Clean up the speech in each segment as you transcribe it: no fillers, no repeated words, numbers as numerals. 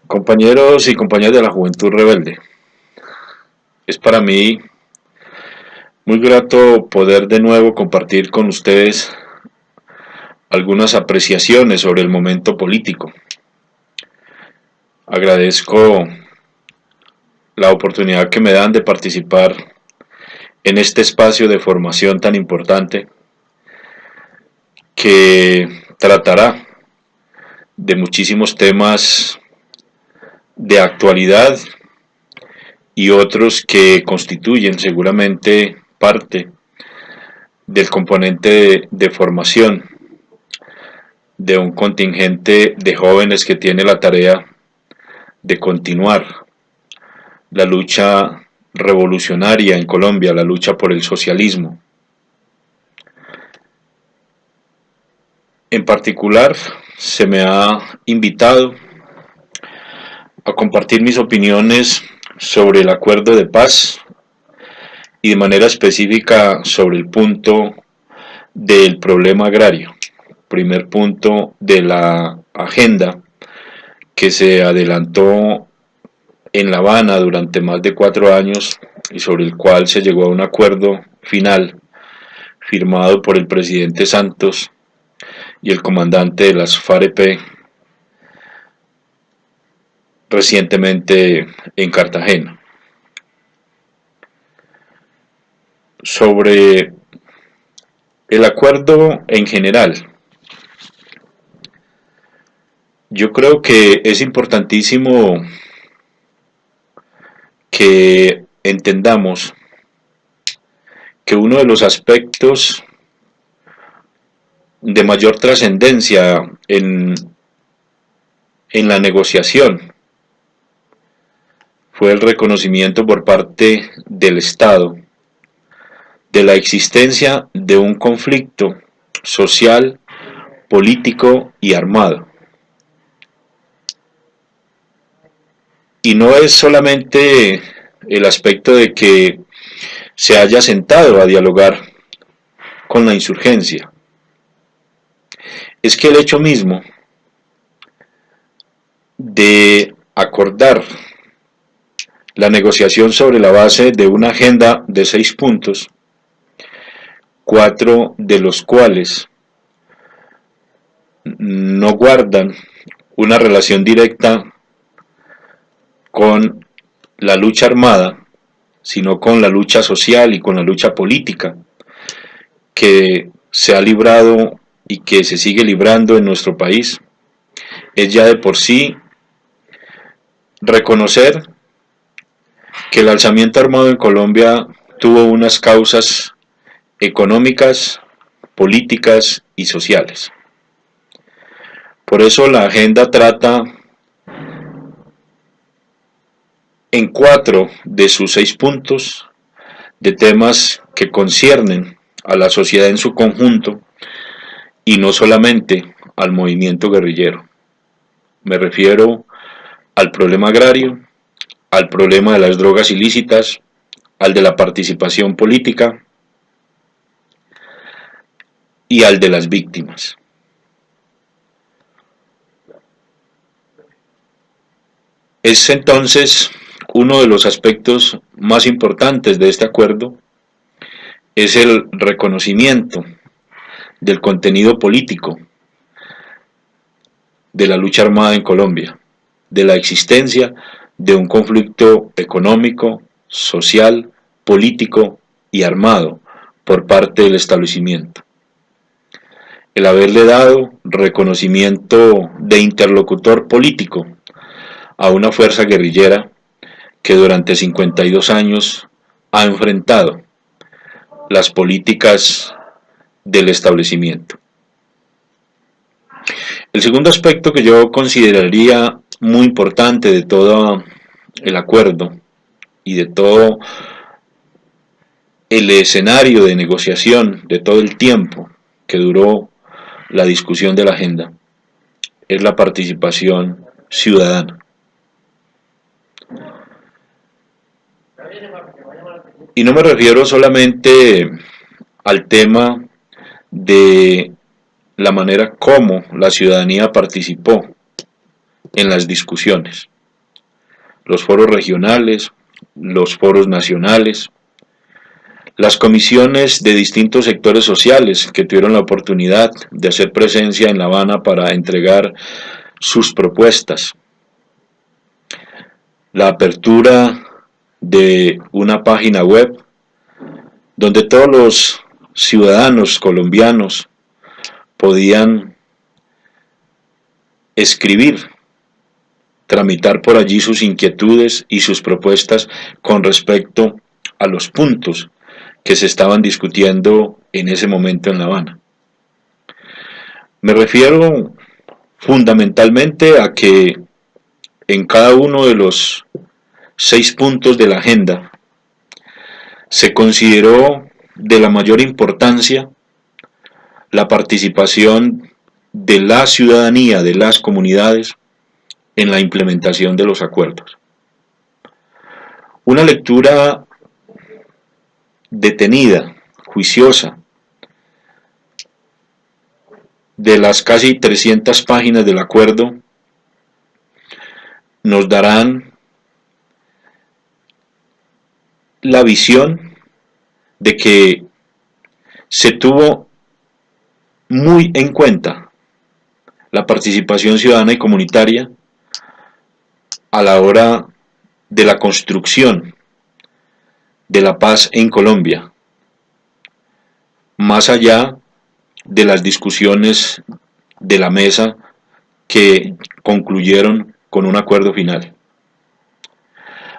Compañeros y compañeras de la Juventud Rebelde, es para mí muy grato poder de nuevo compartir con ustedes algunas apreciaciones sobre el momento político. Agradezco la oportunidad que me dan de participar en este espacio de formación tan importante que tratará de muchísimos temas de actualidad y otros que constituyen seguramente parte del componente de formación de un contingente de jóvenes que tiene la tarea de continuar la lucha revolucionaria en Colombia, la lucha por el socialismo. En particular, se me ha invitado a compartir mis opiniones sobre el acuerdo de paz y de manera específica sobre el punto del problema agrario, primer punto de la agenda que se adelantó en La Habana durante más de 4 años y sobre el cual se llegó a un acuerdo final firmado por el presidente Santos y el comandante de las FAREP recientemente en Cartagena. Sobre el acuerdo en general, yo creo que es importantísimo que entendamos que uno de los aspectos de mayor trascendencia en la negociación fue el reconocimiento por parte del Estado de la existencia de un conflicto social, político y armado. Y no es solamente el aspecto de que se haya sentado a dialogar con la insurgencia, es que el hecho mismo de acordar la negociación sobre la base de una agenda de 6 puntos, 4 de los cuales no guardan una relación directa con la lucha armada, sino con la lucha social y con la lucha política que se ha librado y que se sigue librando en nuestro país, es ya de por sí reconocer que el alzamiento armado en Colombia tuvo unas causas económicas, políticas y sociales. Por eso la agenda trata en 4 de sus 6 puntos de temas que conciernen a la sociedad en su conjunto y no solamente al movimiento guerrillero. Me refiero al problema agrario, al problema de las drogas ilícitas, al de la participación política y al de las víctimas. Es entonces uno de los aspectos más importantes de este acuerdo es el reconocimiento del contenido político de la lucha armada en Colombia, de la existencia de un conflicto económico, social, político y armado por parte del establecimiento. El haberle dado reconocimiento de interlocutor político a una fuerza guerrillera que durante 52 años ha enfrentado las políticas del establecimiento. El segundo aspecto que yo consideraría muy importante de todo el acuerdo y de todo el escenario de negociación, de todo el tiempo que duró la discusión de la agenda, es la participación ciudadana. Y no me refiero solamente al tema de la manera como la ciudadanía participó en las discusiones. Los foros regionales, los foros nacionales, las comisiones de distintos sectores sociales que tuvieron la oportunidad de hacer presencia en La Habana para entregar sus propuestas, la apertura de una página web donde todos los ciudadanos colombianos podían escribir, tramitar por allí sus inquietudes y sus propuestas con respecto a los puntos que se estaban discutiendo en ese momento en La Habana. Me refiero fundamentalmente a que en cada uno de los 6 puntos de la agenda se consideró de la mayor importancia la participación de la ciudadanía, de las comunidades, en la implementación de los acuerdos. Una lectura detenida, juiciosa, de las casi 300 páginas del acuerdo nos darán la visión de que se tuvo muy en cuenta la participación ciudadana y comunitaria a la hora de la construcción de la paz en Colombia, más allá de las discusiones de la mesa que concluyeron con un acuerdo final.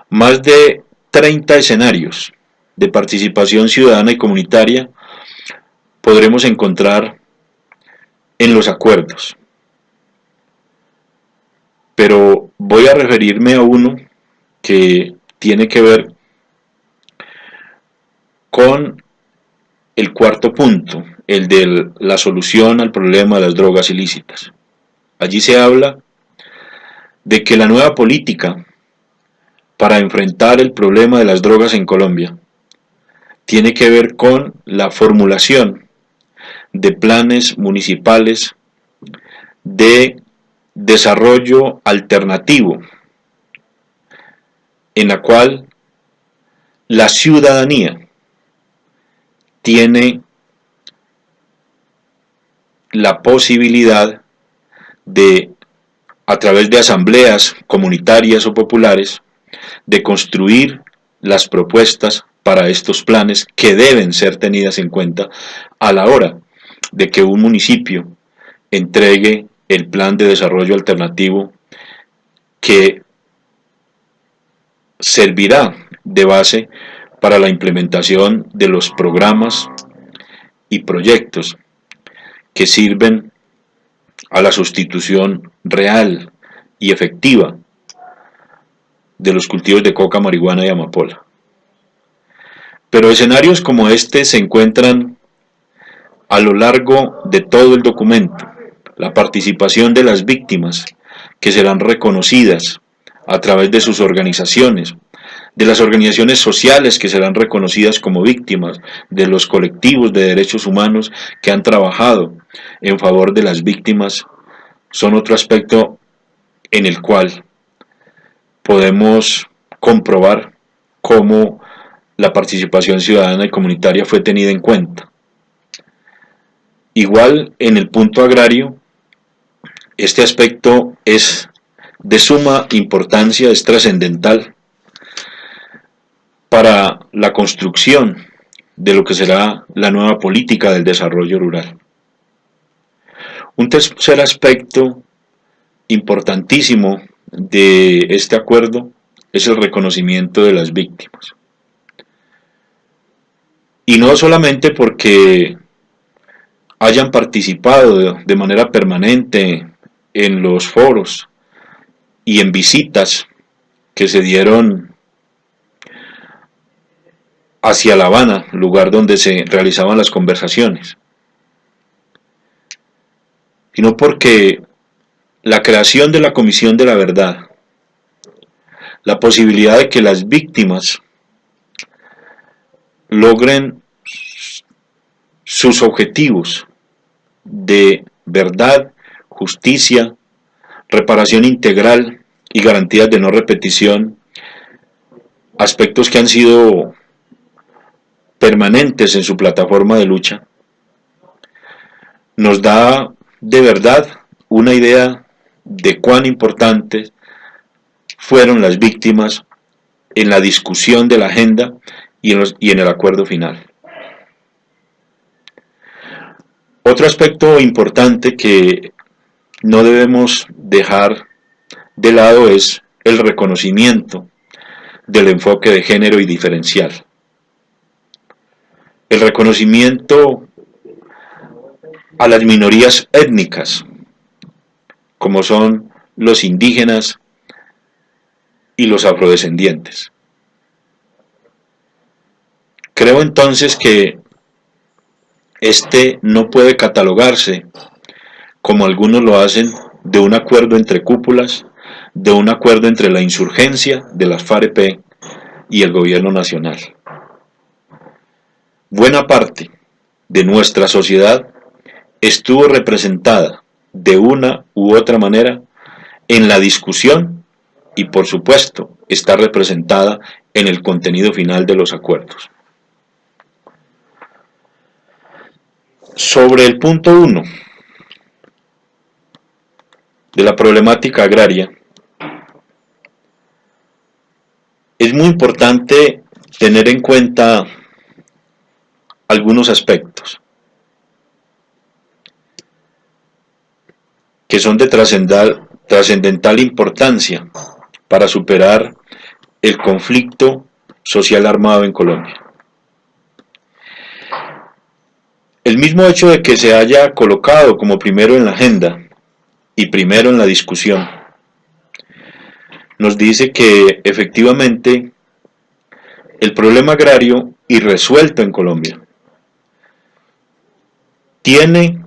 Más de 30 escenarios de participación ciudadana y comunitaria podremos encontrar en los acuerdos. Pero voy a referirme a uno que tiene que ver con el cuarto punto, el de la solución al problema de las drogas ilícitas. Allí se habla de que la nueva política para enfrentar el problema de las drogas en Colombia tiene que ver con la formulación de planes municipales de desarrollo alternativo, en la cual la ciudadanía tiene la posibilidad de, a través de asambleas comunitarias o populares, de construir las propuestas para estos planes que deben ser tenidas en cuenta a la hora de que un municipio entregue el plan de desarrollo alternativo que servirá de base para la implementación de los programas y proyectos que sirven a la sustitución real y efectiva de los cultivos de coca, marihuana y amapola. Pero escenarios como este se encuentran a lo largo de todo el documento. La participación de las víctimas, que serán reconocidas a través de sus organizaciones, de las organizaciones sociales que serán reconocidas como víctimas, de los colectivos de derechos humanos que han trabajado en favor de las víctimas, son otro aspecto en el cual podemos comprobar cómo la participación ciudadana y comunitaria fue tenida en cuenta. Igual en el punto agrario, este aspecto es de suma importancia, es trascendental para la construcción de lo que será la nueva política del desarrollo rural. Un tercer aspecto importantísimo de este acuerdo es el reconocimiento de las víctimas. Y no solamente porque hayan participado de manera permanente en los foros y en visitas que se dieron hacia La Habana, lugar donde se realizaban las conversaciones, sino porque la creación de la Comisión de la Verdad, la posibilidad de que las víctimas logren sus objetivos de verdad, justicia, reparación integral y garantías de no repetición, aspectos que han sido permanentes en su plataforma de lucha, nos da de verdad una idea de cuán importantes fueron las víctimas en la discusión de la agenda y en el acuerdo final. Otro aspecto importante que no debemos dejar de lado es el reconocimiento del enfoque de género y diferencial. El reconocimiento a las minorías étnicas, como son los indígenas y los afrodescendientes. Creo entonces que este no puede catalogarse, como algunos lo hacen, de un acuerdo entre cúpulas, de un acuerdo entre la insurgencia de las FARC y el gobierno nacional. Buena parte de nuestra sociedad estuvo representada de una u otra manera en la discusión y por supuesto está representada en el contenido final de los acuerdos. Sobre el punto 1 de la problemática agraria, es muy importante tener en cuenta algunos aspectos que son de trascendental importancia para superar el conflicto social armado en Colombia. El mismo hecho de que se haya colocado como primero en la agenda y primero en la discusión nos dice que efectivamente el problema agrario irresuelto en Colombia tiene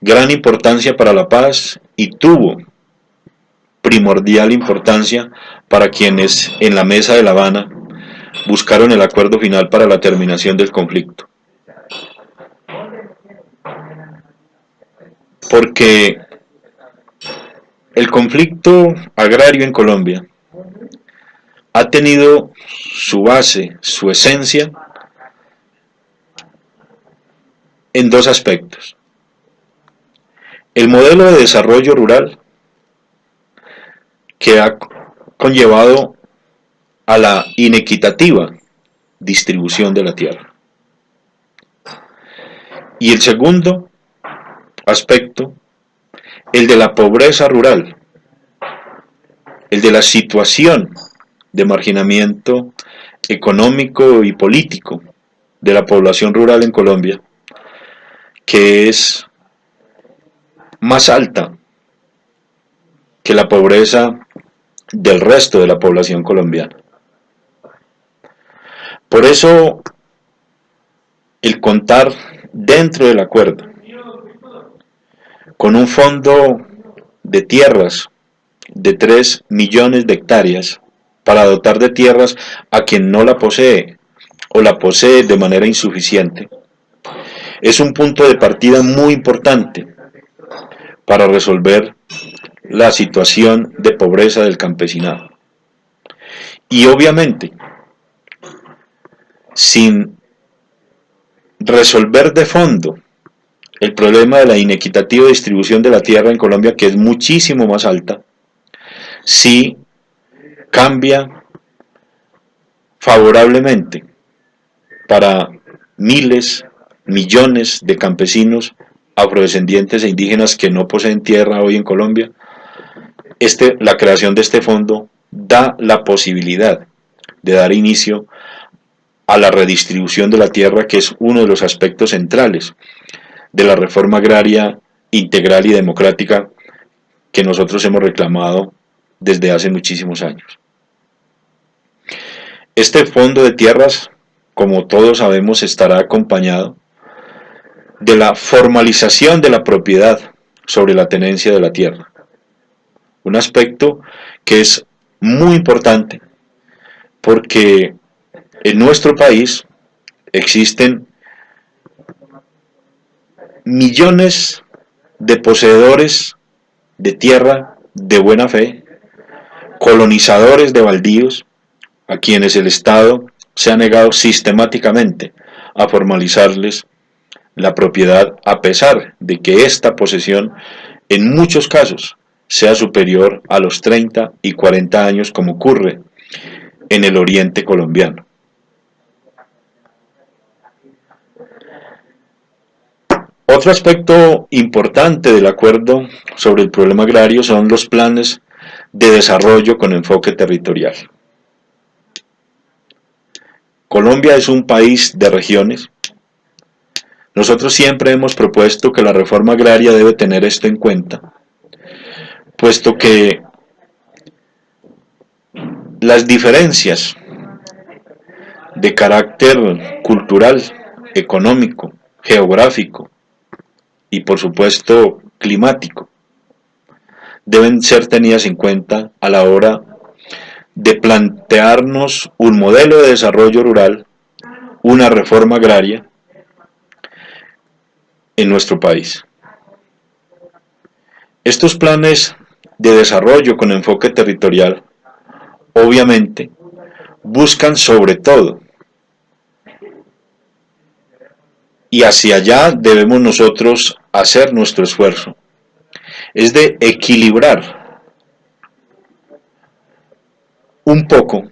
gran importancia para la paz y tuvo primordial importancia para quienes en la mesa de La Habana buscaron el acuerdo final para la terminación del conflicto. Porque el conflicto agrario en Colombia ha tenido su base, su esencia, en dos aspectos. El modelo de desarrollo rural, que ha conllevado a la inequitativa distribución de la tierra. Y el segundo aspecto, el de la pobreza rural, el de la situación de marginamiento económico y político de la población rural en Colombia, que es más alta que la pobreza del resto de la población colombiana. Por eso, el contar dentro del acuerdo con un fondo de tierras de 3 millones de hectáreas para dotar de tierras a quien no la posee o la posee de manera insuficiente, es un punto de partida muy importante para resolver la situación de pobreza del campesinado. Y obviamente, sin resolver de fondo el problema de la inequitativa distribución de la tierra en Colombia, que es muchísimo más alta, sí cambia favorablemente para miles, millones de campesinos, afrodescendientes e indígenas que no poseen tierra hoy en Colombia. La creación de este fondo da la posibilidad de dar inicio a la redistribución de la tierra, que es uno de los aspectos centrales de la reforma agraria integral y democrática que nosotros hemos reclamado desde hace muchísimos años. Este fondo de tierras, como todos sabemos, estará acompañado de la formalización de la propiedad sobre la tenencia de la tierra. Un aspecto que es muy importante porque en nuestro país existen millones de poseedores de tierra de buena fe, colonizadores de baldíos, a quienes el Estado se ha negado sistemáticamente a formalizarles la propiedad a pesar de que esta posesión en muchos casos sea superior a los 30 y 40 años como ocurre en el oriente colombiano. Otro aspecto importante del acuerdo sobre el problema agrario son los planes de desarrollo con enfoque territorial. Colombia es un país de regiones. Nosotros siempre hemos propuesto que la reforma agraria debe tener esto en cuenta, puesto que las diferencias de carácter cultural, económico, geográfico y por supuesto climático deben ser tenidas en cuenta a la hora de plantearnos un modelo de desarrollo rural, una reforma agraria en nuestro país. Estos planes de desarrollo con enfoque territorial obviamente buscan sobre todo, y hacia allá debemos nosotros hacer nuestro esfuerzo, es de equilibrar un poco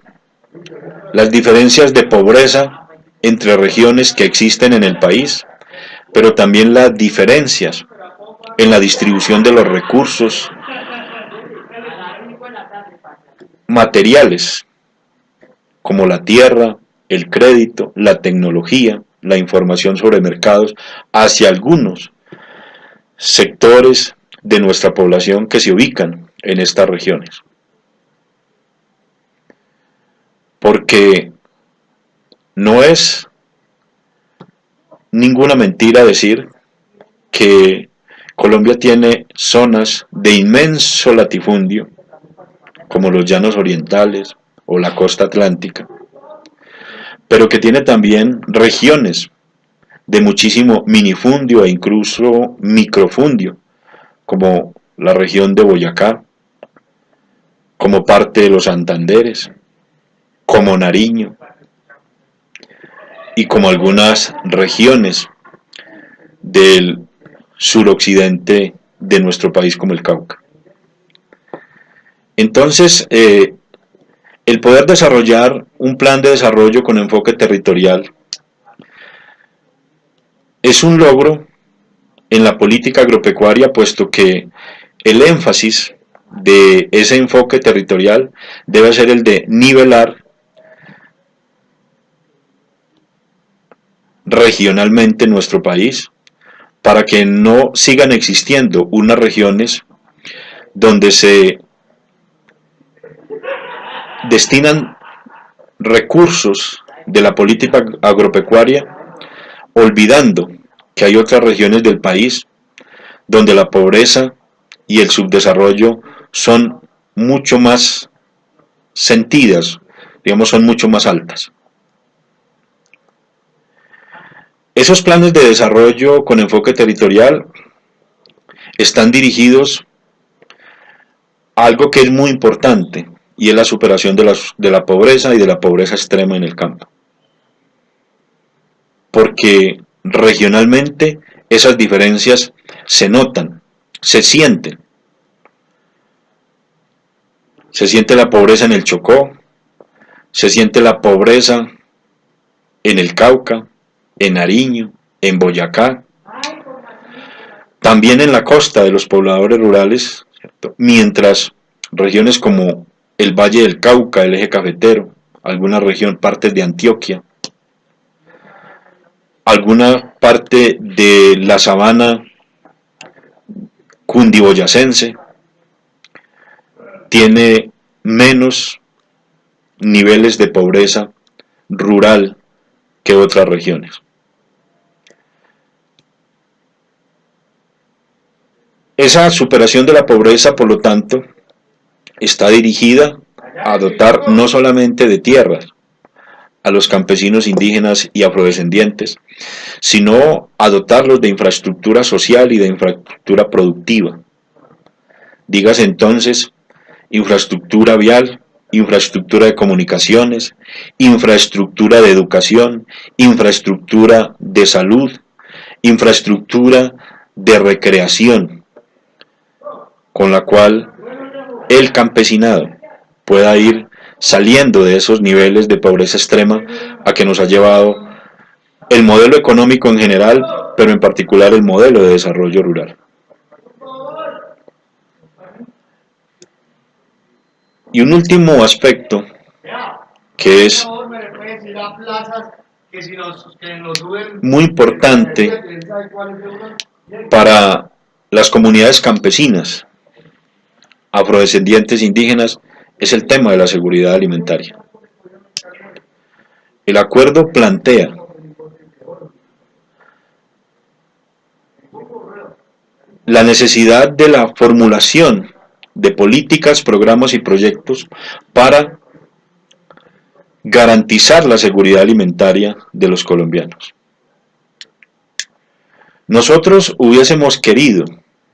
las diferencias de pobreza entre regiones que existen en el país, pero también las diferencias en la distribución de los recursos materiales, como la tierra, el crédito, la tecnología, la información sobre mercados, hacia algunos sectores de nuestra población que se ubican en estas regiones. Porque no es ninguna mentira decir que Colombia tiene zonas de inmenso latifundio, como los llanos orientales o la costa atlántica, pero que tiene también regiones de muchísimo minifundio e incluso microfundio, como la región de Boyacá, como parte de los Santanderes, como Nariño, y como algunas regiones del suroccidente de nuestro país como el Cauca. Entonces, el poder desarrollar un plan de desarrollo con enfoque territorial es un logro en la política agropecuaria, puesto que el énfasis de ese enfoque territorial debe ser el de nivelar regionalmente nuestro país, para que no sigan existiendo unas regiones donde se destinan recursos de la política agropecuaria, olvidando que hay otras regiones del país donde la pobreza y el subdesarrollo son mucho más sentidas, digamos, son mucho más altas. Esos planes de desarrollo con enfoque territorial están dirigidos a algo que es muy importante, y es la superación de la pobreza y de la pobreza extrema en el campo. Porque regionalmente esas diferencias se notan, se sienten. Se siente la pobreza en el Chocó, se siente la pobreza en el Cauca, en Nariño, en Boyacá, también en la costa de los pobladores rurales, ¿cierto? Mientras regiones como el Valle del Cauca, el eje cafetero, alguna región, partes de Antioquia, alguna parte de la sabana cundiboyacense, tiene menos niveles de pobreza rural que otras regiones. Esa superación de la pobreza, por lo tanto, está dirigida a dotar no solamente de tierras a los campesinos indígenas y afrodescendientes, sino a dotarlos de infraestructura social y de infraestructura productiva, Dígase entonces infraestructura vial, infraestructura de comunicaciones, infraestructura de educación, infraestructura de salud, infraestructura de recreación, con la cual el campesinado pueda ir saliendo de esos niveles de pobreza extrema a que nos ha llevado el modelo económico en general, pero en particular el modelo de desarrollo rural. Y un último aspecto que es muy importante para las comunidades campesinas, afrodescendientes, indígenas, es el tema de la seguridad alimentaria. El acuerdo plantea la necesidad de la formulación de políticas, programas y proyectos para garantizar la seguridad alimentaria de los colombianos. Nosotros hubiésemos querido,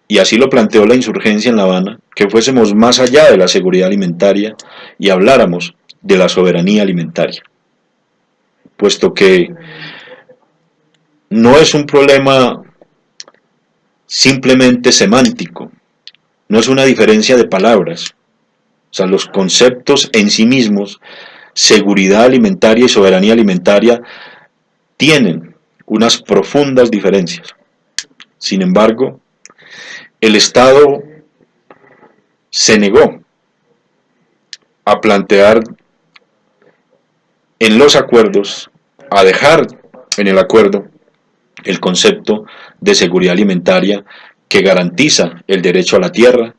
y así lo planteó la insurgencia en La Habana, que fuésemos más allá de la seguridad alimentaria y habláramos de la soberanía alimentaria, puesto que no es un problema simplemente semántico, no es una diferencia de palabras, o sea, los conceptos en sí mismos, seguridad alimentaria y soberanía alimentaria, tienen unas profundas diferencias. Sin embargo, el Estado se negó a plantear en los acuerdos, a dejar en el acuerdo el concepto de seguridad alimentaria que garantiza el derecho a la tierra,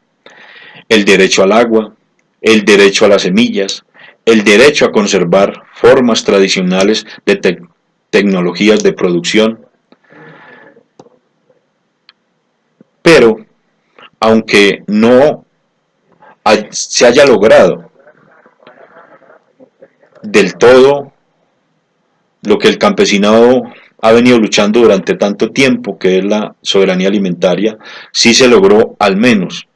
el derecho al agua, el derecho a las semillas, el derecho a conservar formas tradicionales de tecnologías de producción. Pero, aunque no se haya logrado del todo lo que el campesinado ha venido luchando durante tanto tiempo, que es la soberanía alimentaria, sí se logró al menos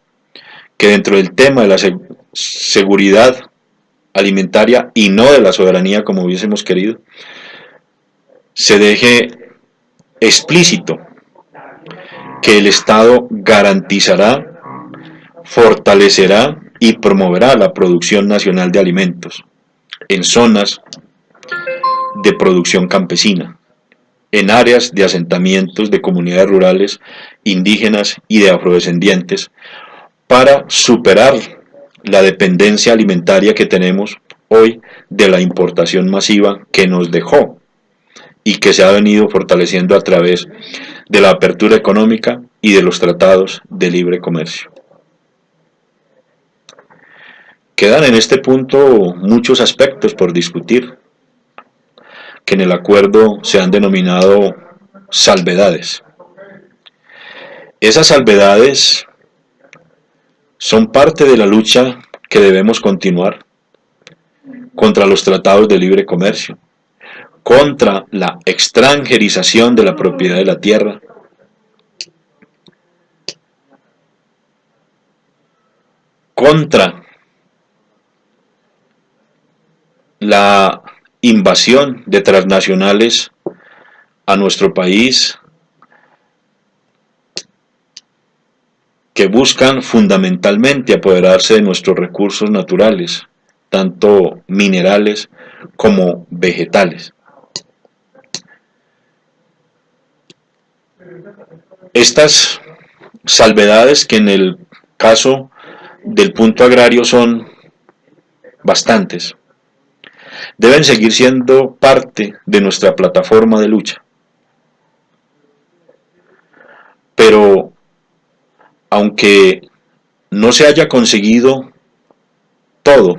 que dentro del tema de la seguridad alimentaria y no de la soberanía como hubiésemos querido, se deje explícito que el Estado garantizará, fortalecerá y promoverá la producción nacional de alimentos en zonas de producción campesina, en áreas de asentamientos de comunidades rurales, indígenas y de afrodescendientes, para superar la dependencia alimentaria que tenemos hoy de la importación masiva que nos dejó y que se ha venido fortaleciendo a través de la apertura económica y de los tratados de libre comercio. Quedan en este punto muchos aspectos por discutir, que en el acuerdo se han denominado salvedades. Esas salvedades son parte de la lucha que debemos continuar contra los tratados de libre comercio, contra la extranjerización de la propiedad de la tierra, contra la invasión de transnacionales a nuestro país que buscan fundamentalmente apoderarse de nuestros recursos naturales, tanto minerales como vegetales. Estas salvedades, que en el caso del punto agrario son bastantes, deben seguir siendo parte de nuestra plataforma de lucha. Pero, aunque no se haya conseguido todo,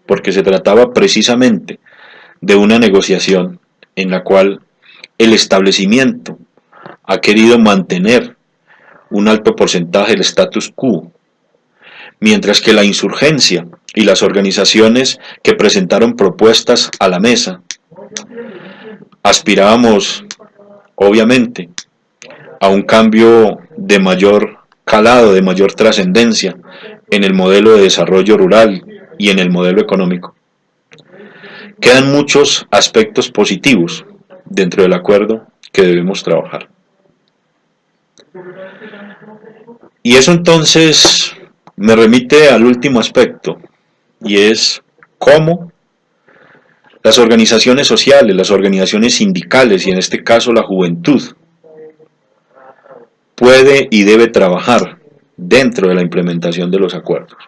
porque se trataba precisamente de una negociación en la cual el establecimiento ha querido mantener un alto porcentaje del status quo, mientras que la insurgencia y las organizaciones que presentaron propuestas a la mesa aspirábamos, obviamente, a un cambio de mayor calado, de mayor trascendencia en el modelo de desarrollo rural y en el modelo económico. Quedan muchos aspectos positivos dentro del acuerdo que debemos trabajar. Y eso entonces me remite al último aspecto, y es cómo las organizaciones sociales, las organizaciones sindicales y en este caso la juventud puede y debe trabajar dentro de la implementación de los acuerdos.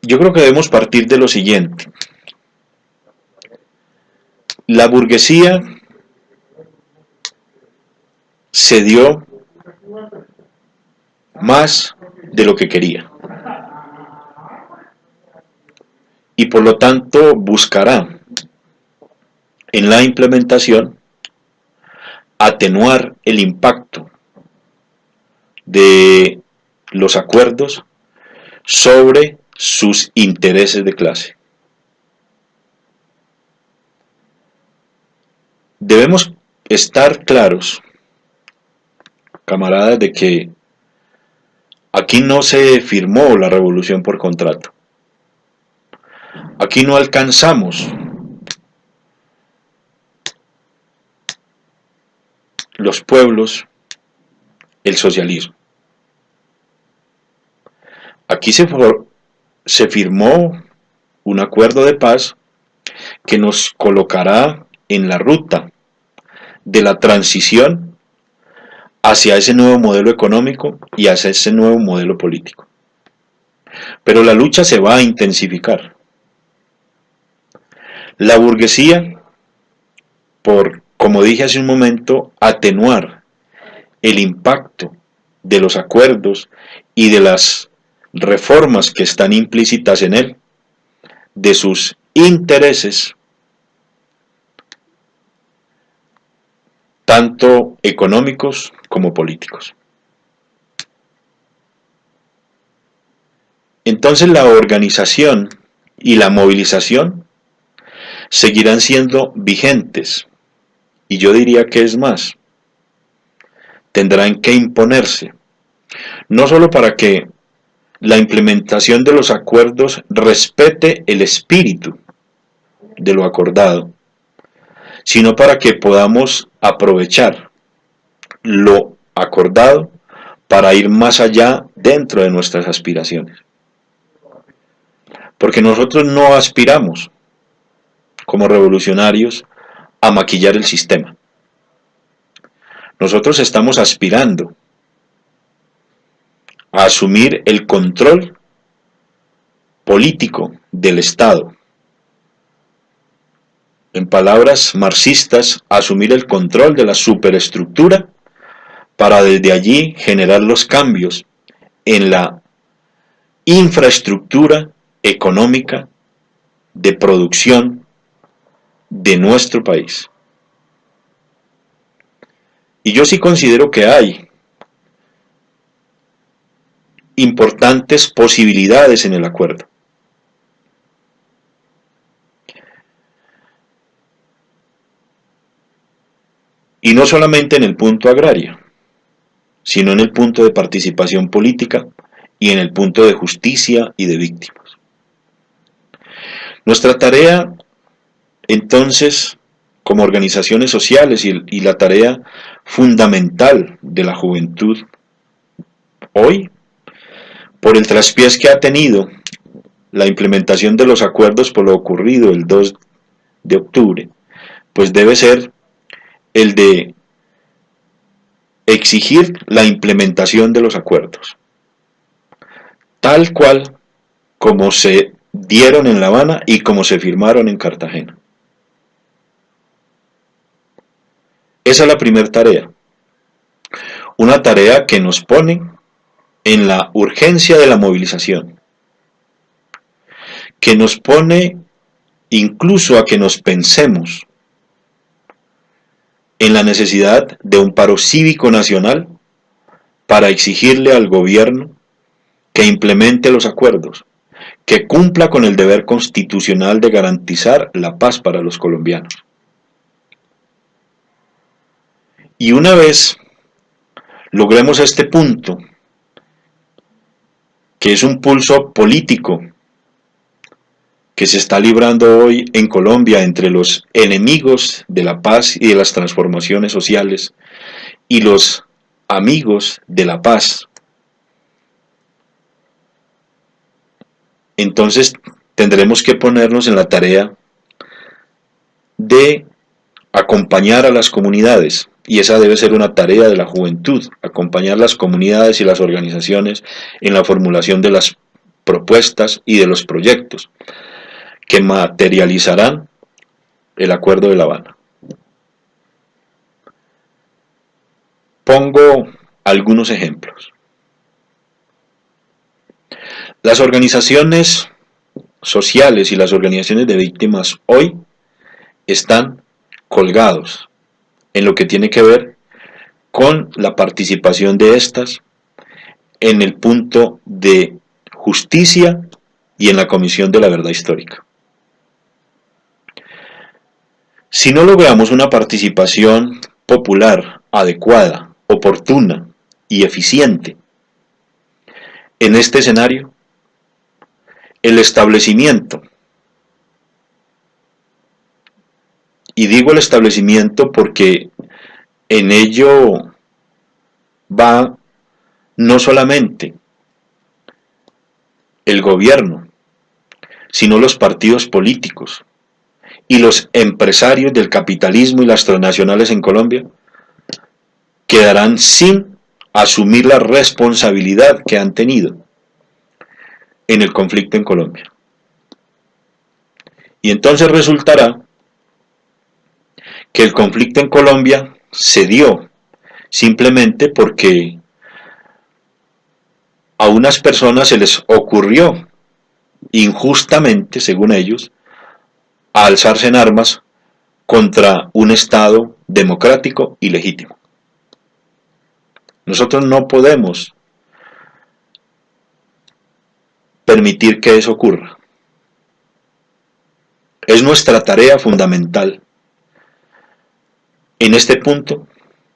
Yo creo que debemos partir de lo siguiente. La burguesía cedió más de lo que quería y por lo tanto buscará en la implementación atenuar el impacto de los acuerdos sobre sus intereses de clase. Debemos estar claros, camaradas, de que aquí no se firmó la revolución por contrato. Aquí no alcanzamos los pueblos el socialismo. Aquí se firmó un acuerdo de paz que nos colocará en la ruta de la transición hacia ese nuevo modelo económico y hacia ese nuevo modelo político. Pero la lucha se va a intensificar. La burguesía, por, como dije hace un momento, atenuar el impacto de los acuerdos y de las reformas que están implícitas en él, de sus intereses, tanto económicos como políticos. Entonces la organización y la movilización seguirán siendo vigentes, y yo diría que es más, tendrán que imponerse, no solo para que la implementación de los acuerdos respete el espíritu de lo acordado, sino para que podamos aprovechar lo acordado para ir más allá dentro de nuestras aspiraciones. Porque nosotros no aspiramos, como revolucionarios, a maquillar el sistema. Nosotros estamos aspirando a asumir el control político del Estado. En palabras marxistas, asumir el control de la superestructura para desde allí generar los cambios en la infraestructura económica de producción de nuestro país. Y yo sí considero que hay importantes posibilidades en el acuerdo. Y no solamente en el punto agrario, sino en el punto de participación política y en el punto de justicia y de víctimas. Nuestra tarea, entonces, como organizaciones sociales y la tarea fundamental de la juventud hoy, por el traspiés que ha tenido la implementación de los acuerdos por lo ocurrido el 2 de octubre, pues debe ser el de exigir la implementación de los acuerdos, tal cual como se dieron en La Habana y como se firmaron en Cartagena. Esa es la primera tarea, una tarea que nos pone en la urgencia de la movilización, que nos pone incluso a que nos pensemos en la necesidad de un paro cívico nacional para exigirle al gobierno que implemente los acuerdos, que cumpla con el deber constitucional de garantizar la paz para los colombianos. Y una vez logremos este punto, que es un pulso político que se está librando hoy en Colombia entre los enemigos de la paz y de las transformaciones sociales y los amigos de la paz, entonces tendremos que ponernos en la tarea de acompañar a las comunidades, y esa debe ser una tarea de la juventud, acompañar las comunidades y las organizaciones en la formulación de las propuestas y de los proyectos que materializarán el Acuerdo de La Habana. Pongo algunos ejemplos. Las organizaciones sociales y las organizaciones de víctimas hoy están colgados en lo que tiene que ver con la participación de estas en el punto de justicia y en la Comisión de la Verdad Histórica. Si no logramos una participación popular adecuada, oportuna y eficiente en este escenario, el establecimiento, y digo el establecimiento porque en ello va no solamente el gobierno, sino los partidos políticos y los empresarios del capitalismo y las transnacionales en Colombia, quedarán sin asumir la responsabilidad que han tenido en el conflicto en Colombia. Y entonces resultará que el conflicto en Colombia se dio simplemente porque a unas personas se les ocurrió, injustamente según ellos, a alzarse en armas contra un Estado democrático y legítimo. Nosotros no podemos permitir que eso ocurra. Es nuestra tarea fundamental en este punto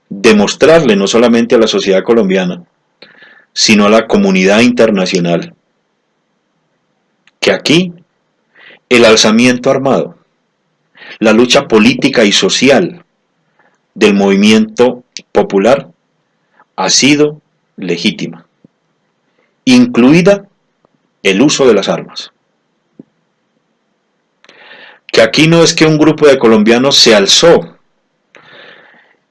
demostrarle no solamente a la sociedad colombiana, sino a la comunidad internacional, que aquí el alzamiento armado, la lucha política y social del movimiento popular ha sido legítima, incluida el uso de las armas. Que aquí no es que un grupo de colombianos se alzó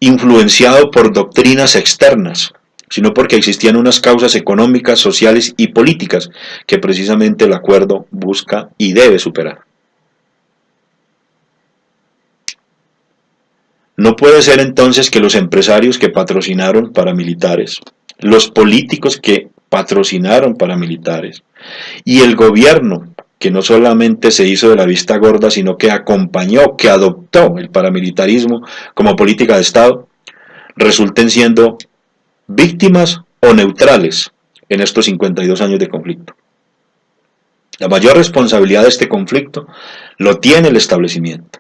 influenciado por doctrinas externas, sino porque existían unas causas económicas, sociales y políticas que precisamente el acuerdo busca y debe superar. No puede ser entonces que los empresarios que patrocinaron paramilitares, los políticos que patrocinaron paramilitares y el gobierno que no solamente se hizo de la vista gorda, sino que acompañó, que adoptó el paramilitarismo como política de Estado, resulten siendo víctimas o neutrales en estos 52 años de conflicto. La mayor responsabilidad de este conflicto lo tiene el establecimiento.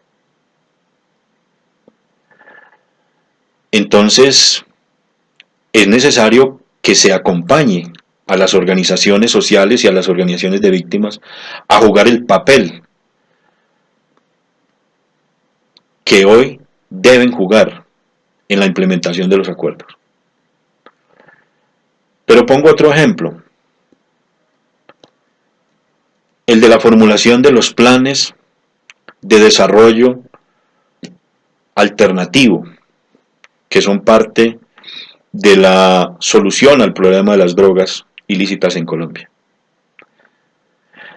Entonces, es necesario que se acompañe a las organizaciones sociales y a las organizaciones de víctimas a jugar el papel que hoy deben jugar en la implementación de los acuerdos. Pero pongo otro ejemplo, el de la formulación de los planes de desarrollo alternativo, que son parte de la solución al problema de las drogas ilícitas en Colombia.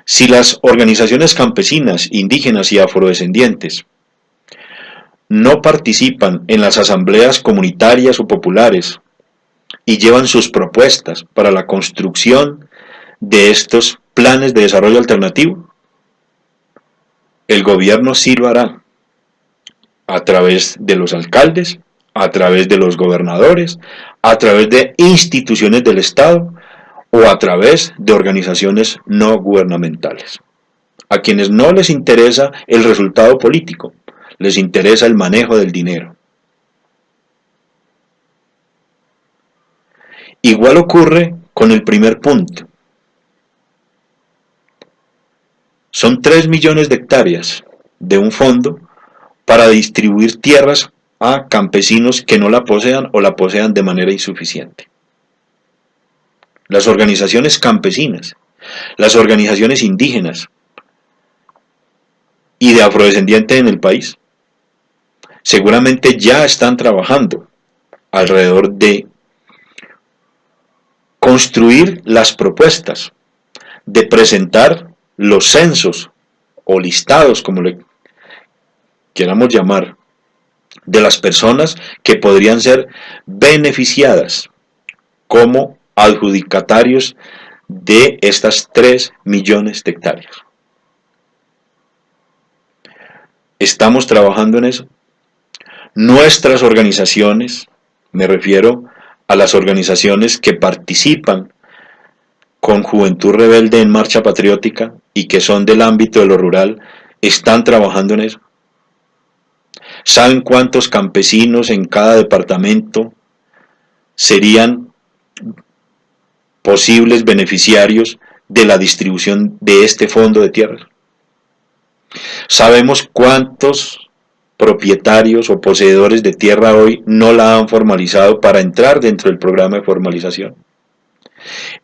Si las organizaciones campesinas, indígenas y afrodescendientes no participan en las asambleas comunitarias o populares y llevan sus propuestas para la construcción de estos planes de desarrollo alternativo, el gobierno sí lo hará a través de los alcaldes, a través de los gobernadores, a través de instituciones del Estado o a través de organizaciones no gubernamentales. A quienes no les interesa el resultado político, les interesa el manejo del dinero. Igual ocurre con el primer punto. Son 3 millones de hectáreas de un fondo para distribuir tierras a campesinos que no la posean o la posean de manera insuficiente. Las organizaciones campesinas, las organizaciones indígenas y de afrodescendientes en el país seguramente ya están trabajando alrededor de construir las propuestas, de presentar los censos o listados, como le queramos llamar, de las personas que podrían ser beneficiadas como adjudicatarios de estas 3 millones de hectáreas. Estamos trabajando en eso. Nuestras organizaciones, me refiero a las organizaciones que participan con Juventud Rebelde en Marcha Patriótica y que son del ámbito de lo rural, están trabajando en eso. ¿Saben cuántos campesinos en cada departamento serían posibles beneficiarios de la distribución de este fondo de tierras? ¿Sabemos cuántos propietarios o poseedores de tierra hoy no la han formalizado para entrar dentro del programa de formalización?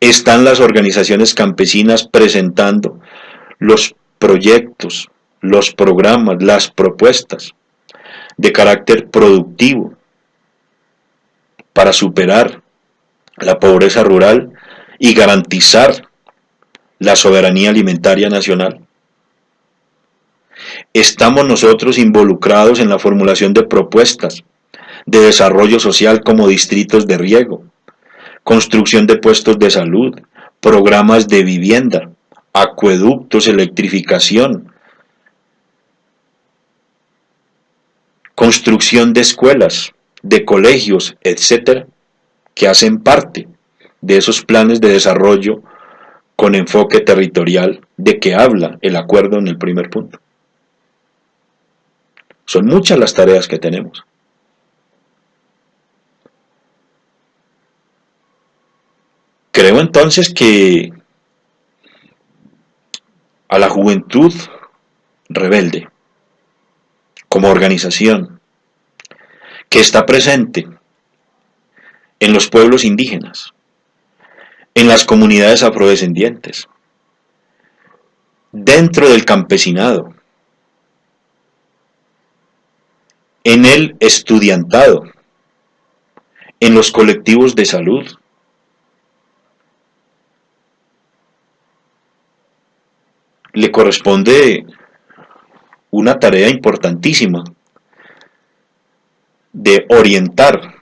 Están las organizaciones campesinas presentando los proyectos, los programas, las propuestas de carácter productivo para superar la pobreza rural y garantizar la soberanía alimentaria nacional. Estamos nosotros involucrados en la formulación de propuestas de desarrollo social como distritos de riego, construcción de puestos de salud, programas de vivienda, acueductos, electrificación, construcción de escuelas, de colegios, etcétera, que hacen parte de esos planes de desarrollo con enfoque territorial de que habla el acuerdo en el primer punto. Son muchas las tareas que tenemos. Creo entonces que a la Juventud Rebelde, como organización, que está presente en los pueblos indígenas, en las comunidades afrodescendientes, dentro del campesinado, en el estudiantado, en los colectivos de salud, le corresponde una tarea importantísima de orientar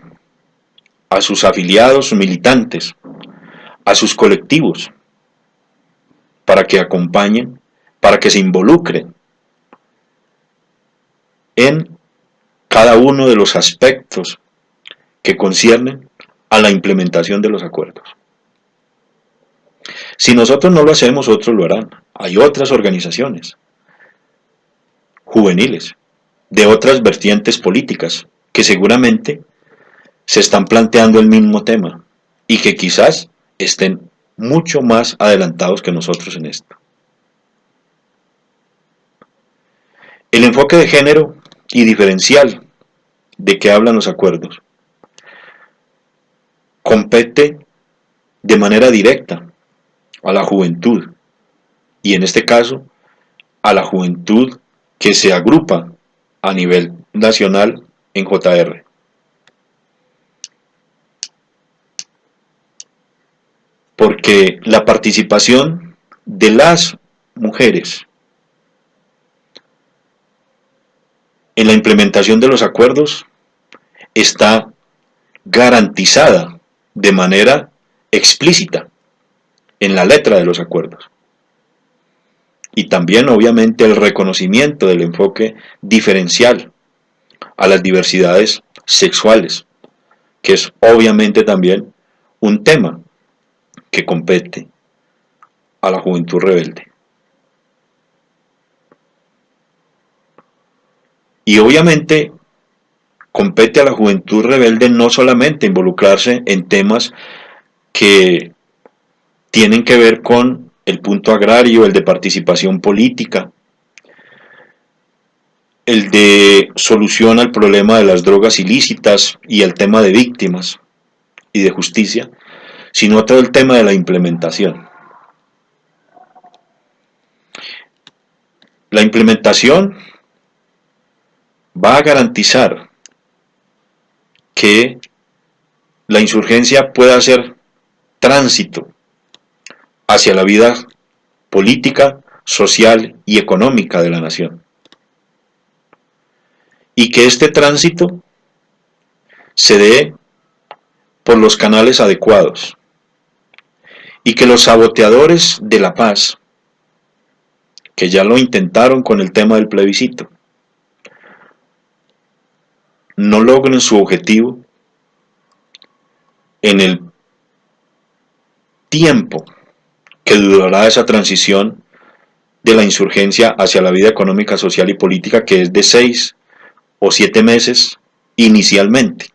a sus afiliados militantes, a sus colectivos, para que acompañen, para que se involucren en cada uno de los aspectos que conciernen a la implementación de los acuerdos. Si nosotros no lo hacemos, otros lo harán. Hay otras organizaciones juveniles, de otras vertientes políticas, que seguramente se están planteando el mismo tema y que quizás estén mucho más adelantados que nosotros en esto. El enfoque de género y diferencial de que hablan los acuerdos compete de manera directa a la juventud y en este caso a la juventud que se agrupa a nivel nacional en JR. Porque la participación de las mujeres en la implementación de los acuerdos está garantizada de manera explícita en la letra de los acuerdos. Y también obviamente el reconocimiento del enfoque diferencial a las diversidades sexuales, que es obviamente también un tema que compete a la Juventud Rebelde. Y obviamente compete a la Juventud Rebelde no solamente involucrarse en temas que tienen que ver con el punto agrario, el de participación política, el de solución al problema de las drogas ilícitas y el tema de víctimas y de justicia, sino todo el tema de la implementación. La implementación va a garantizar que la insurgencia pueda hacer tránsito hacia la vida política, social y económica de la nación. Y que este tránsito se dé por los canales adecuados. Y que los saboteadores de la paz, que ya lo intentaron con el tema del plebiscito, no logren su objetivo en el tiempo que durará esa transición de la insurgencia hacia la vida económica, social y política, que es de 6 o 7 meses inicialmente,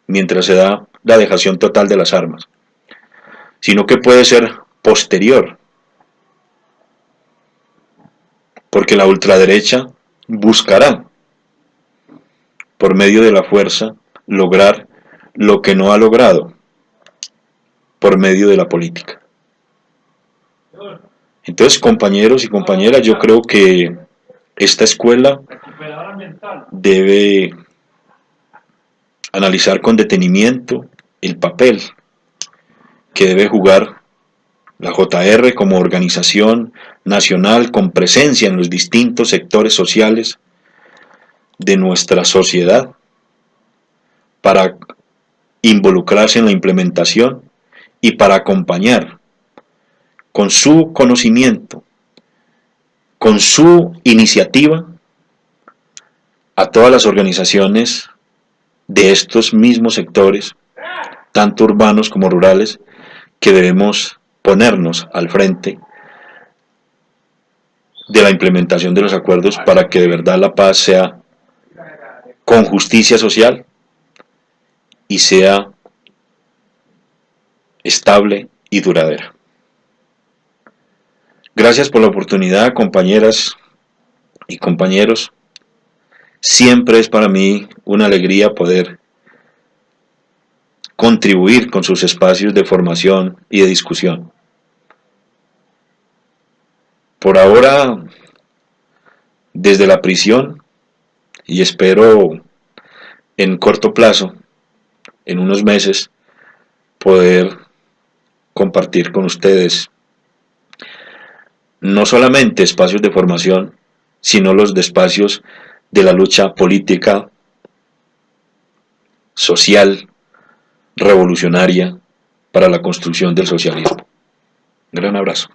mientras se da la dejación total de las armas, sino que puede ser posterior, porque la ultraderecha buscará, por medio de la fuerza, lograr lo que no ha logrado por medio de la política. Entonces, compañeros y compañeras, yo creo que esta escuela debe analizar con detenimiento el papel que debe jugar la JR como organización nacional con presencia en los distintos sectores sociales de nuestra sociedad para involucrarse en la implementación y para acompañar con su conocimiento, con su iniciativa, a todas las organizaciones de estos mismos sectores, tanto urbanos como rurales, que debemos ponernos al frente de la implementación de los acuerdos para que de verdad la paz sea con justicia social y sea estable y duradera. Gracias por la oportunidad, compañeras y compañeros. Siempre es para mí una alegría poder contribuir con sus espacios de formación y de discusión. Por ahora, desde la prisión, y espero en corto plazo, en unos meses, poder compartir con ustedes no solamente espacios de formación, sino los de espacios de la lucha política, social, revolucionaria para la construcción del socialismo. Un gran abrazo.